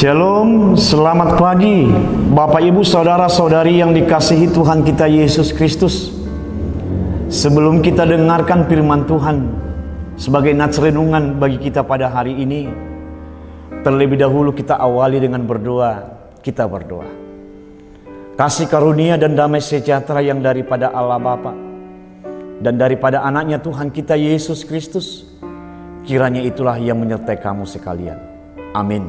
Shalom, selamat pagi Bapak Ibu Saudara-saudari yang dikasihi Tuhan kita Yesus Kristus. Sebelum kita dengarkan firman Tuhan sebagai nats renungan bagi kita pada hari ini, terlebih dahulu kita awali dengan berdoa. Kita berdoa. Kasih karunia dan damai sejahtera yang daripada Allah Bapa dan daripada anaknya Tuhan kita Yesus Kristus, kiranya itulah yang menyertai kamu sekalian. Amin.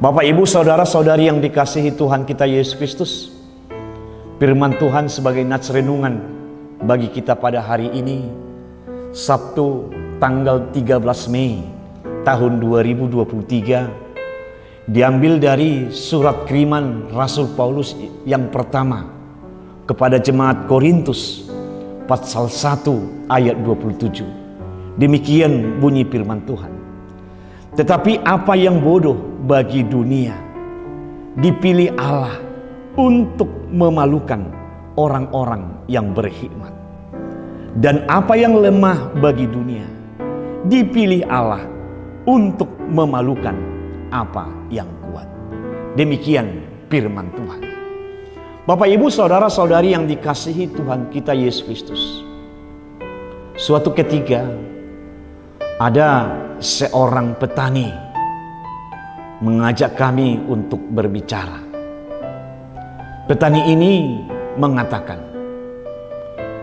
Bapak Ibu Saudara-saudari yang dikasihi Tuhan kita Yesus Kristus, firman Tuhan sebagai nats renungan bagi kita pada hari ini, Sabtu tanggal 13 Mei tahun 2023, diambil dari surat kiriman Rasul Paulus yang pertama kepada jemaat Korintus pasal 1 ayat 27. Demikian bunyi firman Tuhan. Tetapi apa yang bodoh bagi dunia dipilih Allah untuk memalukan orang-orang yang berhikmat. Dan apa yang lemah bagi dunia dipilih Allah untuk memalukan apa yang kuat. Demikian firman Tuhan. Bapak Ibu Saudara-saudari yang dikasihi Tuhan kita Yesus Kristus, suatu ketika ada seorang petani mengajak kami untuk berbicara. Petani ini mengatakan,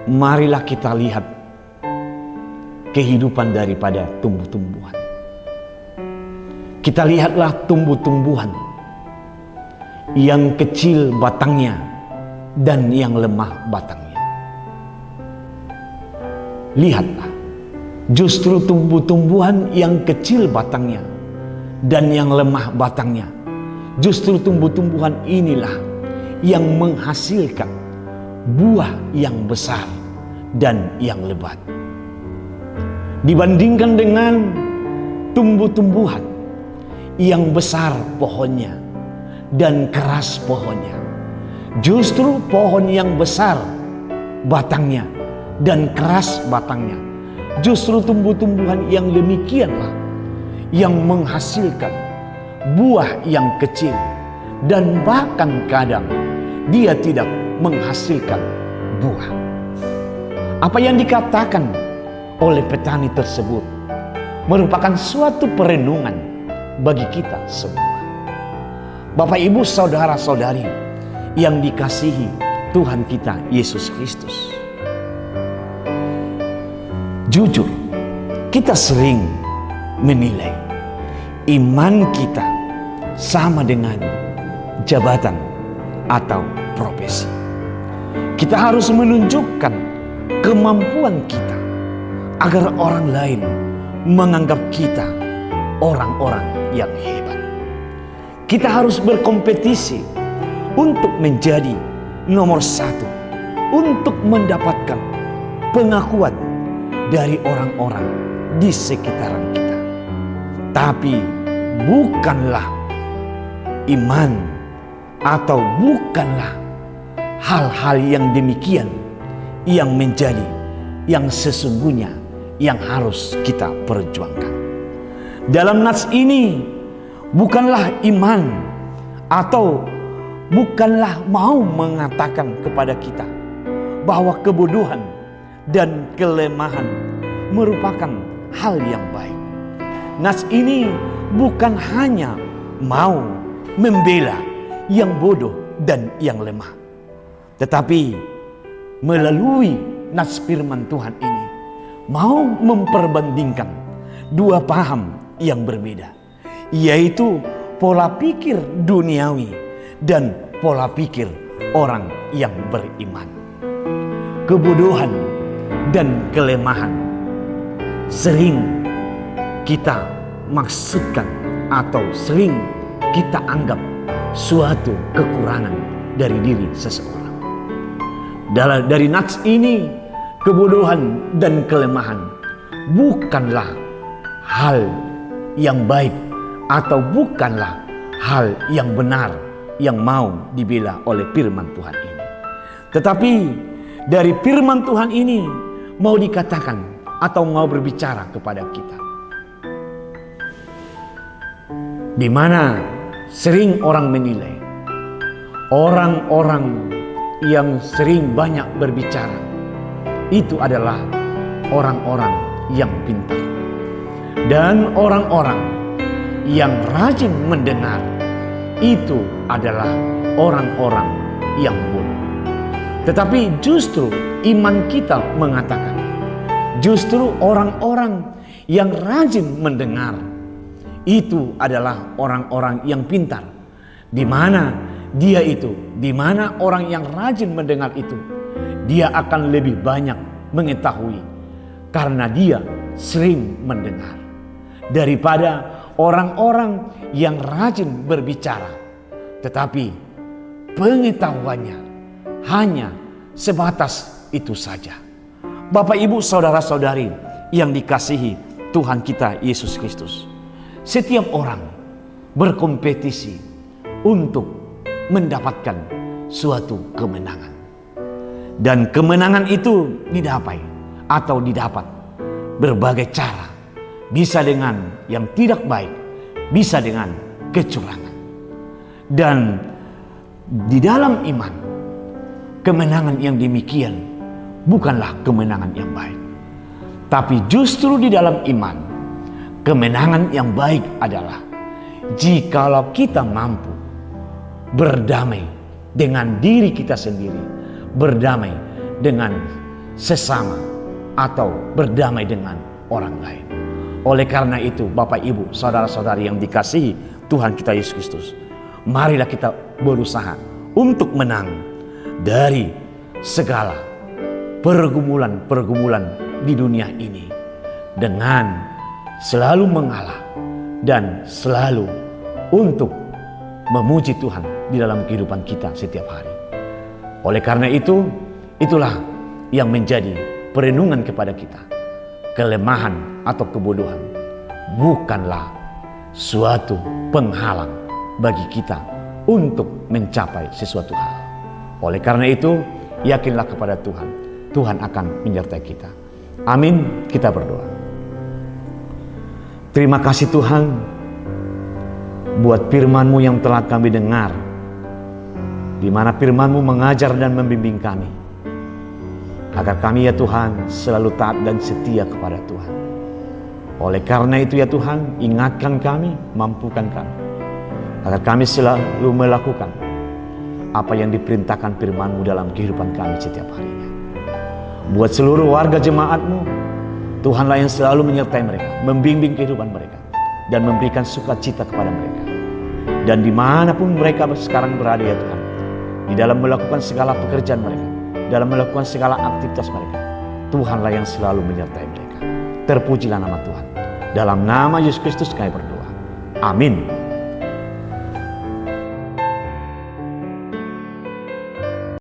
marilah kita lihat kehidupan daripada tumbuh-tumbuhan. Kita lihatlah tumbuh-tumbuhan yang kecil batangnya dan yang lemah batangnya. Lihatlah, justru tumbuh-tumbuhan yang kecil batangnya dan yang lemah batangnya, justru tumbuh-tumbuhan inilah yang menghasilkan buah yang besar dan yang lebat. Dibandingkan dengan tumbuh-tumbuhan yang besar pohonnya dan keras pohonnya, justru pohon yang besar batangnya dan keras batangnya, justru tumbuh-tumbuhan yang demikianlah yang menghasilkan buah yang kecil, dan bahkan kadang dia tidak menghasilkan buah. Apa yang dikatakan oleh petani tersebut merupakan suatu perenungan bagi kita semua. Bapak Ibu Saudara-saudari yang dikasihi Tuhan kita Yesus Kristus, jujur, kita sering menilai iman kita sama dengan jabatan atau profesi. Kita harus menunjukkan kemampuan kita agar orang lain menganggap kita orang-orang yang hebat. Kita harus berkompetisi untuk menjadi nomor satu, untuk mendapatkan pengakuan dari orang-orang di sekitaran kita. Tapi bukanlah iman atau bukanlah hal-hal yang demikian yang menjadi yang sesungguhnya yang harus kita perjuangkan. Dalam nats ini bukanlah iman atau bukanlah mau mengatakan kepada kita bahwa kebodohan dan kelemahan merupakan hal yang baik. Nats ini bukan hanya mau membela yang bodoh dan yang lemah, tetapi melalui nats firman Tuhan ini mau memperbandingkan dua paham yang berbeda, yaitu pola pikir duniawi dan pola pikir orang yang beriman. Kebodohan dan kelemahan sering kita maksudkan atau sering kita anggap suatu kekurangan dari diri seseorang. Dari nats ini, kebodohan dan kelemahan bukanlah hal yang baik atau bukanlah hal yang benar yang mau dibela oleh firman Tuhan ini. Tetapi dari firman Tuhan ini mau dikatakan atau mau berbicara kepada kita, di mana sering orang menilai, orang-orang yang sering banyak berbicara, itu adalah orang-orang yang pintar. Dan orang-orang yang rajin mendengar, itu adalah orang-orang yang bodoh. Tetapi justru iman kita mengatakan, justru orang-orang yang rajin mendengar, itu adalah orang-orang yang pintar. Di mana dia itu, di mana orang yang rajin mendengar itu, dia akan lebih banyak mengetahui karena dia sering mendengar, daripada orang-orang yang rajin berbicara tetapi pengetahuannya hanya sebatas itu saja. Bapak, Ibu, saudara-saudari yang dikasihi Tuhan kita Yesus Kristus, setiap orang berkompetisi untuk mendapatkan suatu kemenangan. Dan kemenangan itu didapat berbagai cara. Bisa dengan yang tidak baik, bisa dengan kecurangan. Dan di dalam iman, kemenangan yang demikian bukanlah kemenangan yang baik. Tapi justru di dalam iman, kemenangan yang baik adalah jikalau kita mampu berdamai dengan diri kita sendiri, berdamai dengan sesama, atau berdamai dengan orang lain. Oleh karena itu, Bapak, Ibu, saudara-saudari yang dikasihi Tuhan kita Yesus Kristus, marilah kita berusaha untuk menang dari segala pergumulan-pergumulan di dunia ini dengan selalu mengalah dan selalu untuk memuji Tuhan di dalam kehidupan kita setiap hari. Oleh karena itu, itulah yang menjadi perenungan kepada kita. Kelemahan atau kebodohan bukanlah suatu penghalang bagi kita untuk mencapai sesuatu hal. Oleh karena itu, yakinlah kepada Tuhan. Tuhan akan menyertai kita. Amin. Kita berdoa. Terima kasih Tuhan buat firman-Mu yang telah kami dengar, di mana firman-Mu mengajar dan membimbing kami, agar kami ya Tuhan selalu taat dan setia kepada Tuhan. Oleh karena itu ya Tuhan, ingatkan kami, mampukan kami, agar kami selalu melakukan apa yang diperintahkan firman-Mu dalam kehidupan kami setiap harinya. Buat seluruh warga jemaat-Mu, Tuhanlah yang selalu menyertai mereka, membimbing kehidupan mereka, dan memberikan sukacita kepada mereka. Dan dimanapun mereka sekarang berada ya Tuhan, di dalam melakukan segala pekerjaan mereka, dalam melakukan segala aktivitas mereka, Tuhanlah yang selalu menyertai mereka. Terpujilah nama Tuhan. Dalam nama Yesus Kristus kami berdoa. Amin.